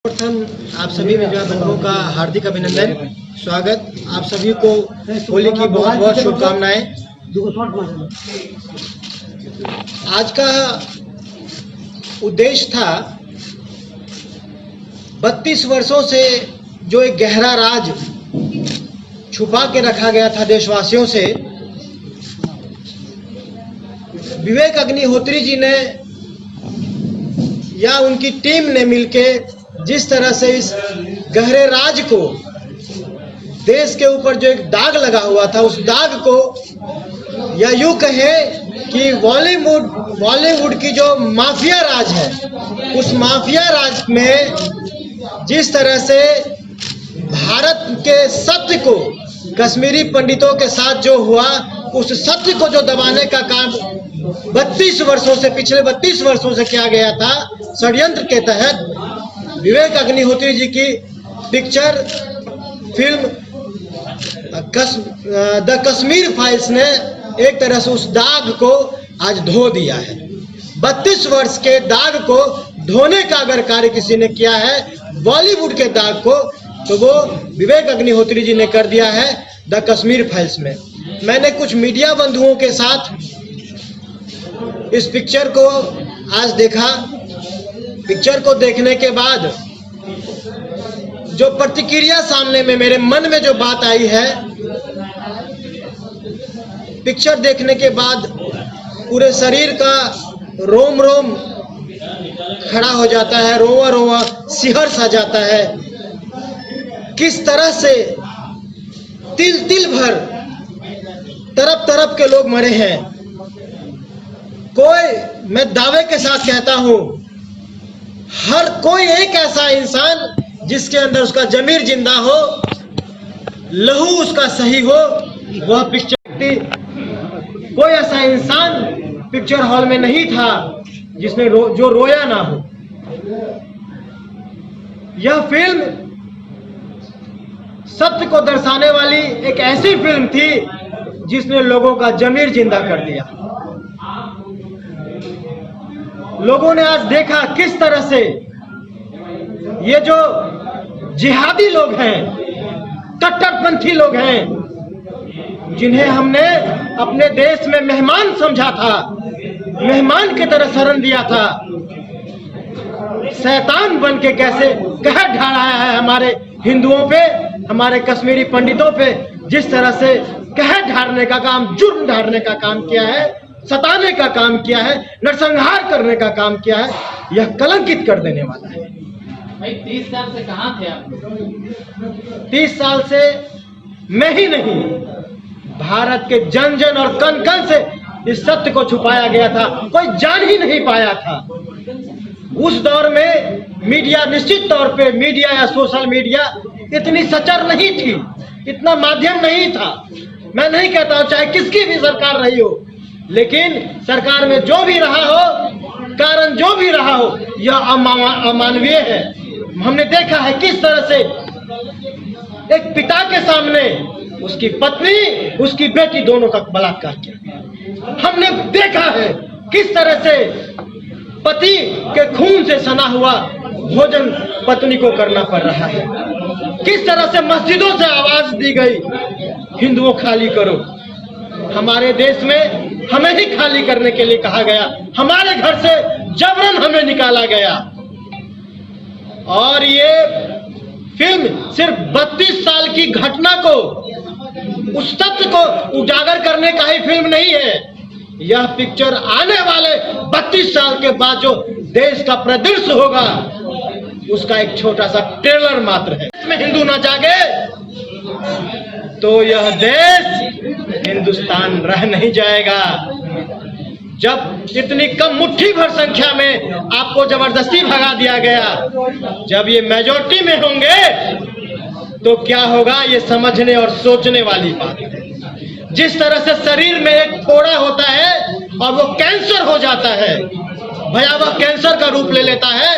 सर्वप्रथम आप सभी मीडिया बंधुओं का हार्दिक अभिनंदन, स्वागत। आप सभी को होली की बहुत बहुत शुभकामनाएं। आज का उद्देश्य था 32 वर्षों से जो एक गहरा राज छुपा के रखा गया था देशवासियों से, विवेक अग्निहोत्री जी ने या उनकी टीम ने मिलके जिस तरह से इस गहरे राज को, देश के ऊपर जो एक दाग लगा हुआ था, उस दाग को या यूं कहे कि बॉलीवुड की जो माफिया राज है, उस माफिया राज में जिस तरह से भारत के सत्य को कश्मीरी पंडितों के साथ जो हुआ, उस सत्य को जो दबाने का काम 32 वर्षों से, पिछले 32 वर्षों से किया गया था, षड्यंत्र के तहत विवेक अग्निहोत्री जी की picture film the Kashmir files ने एक तरह से उस दाग को आज धो दिया है। 32 वर्ष के दाग को धोने का अगर कार्य किसी ने किया है बॉलीवुड के दाग को, तो वो विवेक अग्निहोत्री जी ने कर दिया है द कश्मीर फाइल्स में। मैंने कुछ मीडिया बंधुओं के साथ इस पिक्चर को आज देखा। पिक्चर को देखने के बाद जो प्रतिक्रिया सामने में मेरे मन में जो बात आई है, पिक्चर देखने के बाद पूरे शरीर का रोम रोम खड़ा हो जाता है, रोवा रोवा सिहर सा जाता है। किस तरह से तिल तिल भर तरफ तरफ के लोग मरे हैं। कोई, मैं दावे के साथ कहता हूं, हर कोई एक ऐसा इंसान जिसके अंदर उसका जमीर जिंदा हो, लहू उसका सही हो, वह पिक्चर, कोई ऐसा इंसान पिक्चर हॉल में नहीं था जिसने जो रोया ना हो। यह फिल्म सत्य को दर्शाने वाली एक ऐसी फिल्म थी जिसने लोगों का जमीर जिंदा कर दिया। लोगों ने आज देखा किस तरह से ये जो जिहादी लोग हैं, कट्टरपंथी लोग हैं, जिन्हें हमने अपने देश में मेहमान समझा था, मेहमान की तरह शरण दिया था, शैतान बन के कैसे कहर ढाया है हमारे हिंदुओं पे, हमारे कश्मीरी पंडितों पे, जिस तरह से कहर ढारने का काम, जुर्म ढारने का काम किया है, सताने का काम किया है, नरसंहार करने का काम किया है, यह कलंकित कर देने वाला है। भाई 30 साल से कहां थे आप लोग? 30 साल से मैं ही नहीं, भारत के जन जन और कण कण से इस सत्य को छुपाया गया था, कोई जान ही नहीं पाया था। उस दौर में मीडिया, निश्चित तौर पे मीडिया या सोशल मीडिया इतनी सचर नहीं थी, इतना माध्यम नहीं था। मैं नहीं कहता हूं चाहे किसकी भी सरकार रही हो, लेकिन सरकार में जो भी रहा हो, कारण जो भी रहा हो, यह अमानवीय है। हमने देखा है किस तरह से एक पिता के सामने उसकी पत्नी, उसकी बेटी दोनों का बलात्कार किया। हमने देखा है किस तरह से पति के खून से सना हुआ भोजन पत्नी को करना पड़ रहा है। किस तरह से मस्जिदों से आवाज दी गई, हिंदुओं खाली करो। हमारे देश में हमें ही खाली करने के लिए कहा गया, हमारे घर से जबरन हमें निकाला गया। और ये फिल्म सिर्फ 32 साल की घटना को, उस तथ्य को उजागर करने का ही फिल्म नहीं है। यह पिक्चर आने वाले 32 साल के बाद जो देश का परिदृश्य होगा, उसका एक छोटा सा ट्रेलर मात्र है। इसमें हिंदू न जागे तो यह देश हिंदुस्तान रह नहीं जाएगा। जब इतनी कम मुट्ठी भर संख्या में आपको जबरदस्ती भगा दिया गया, जब ये मेजॉरिटी में होंगे तो क्या होगा, ये समझने और सोचने वाली बात है। जिस तरह से शरीर में एक फोड़ा होता है और वो कैंसर हो जाता है, भयावह कैंसर का रूप ले लेता है,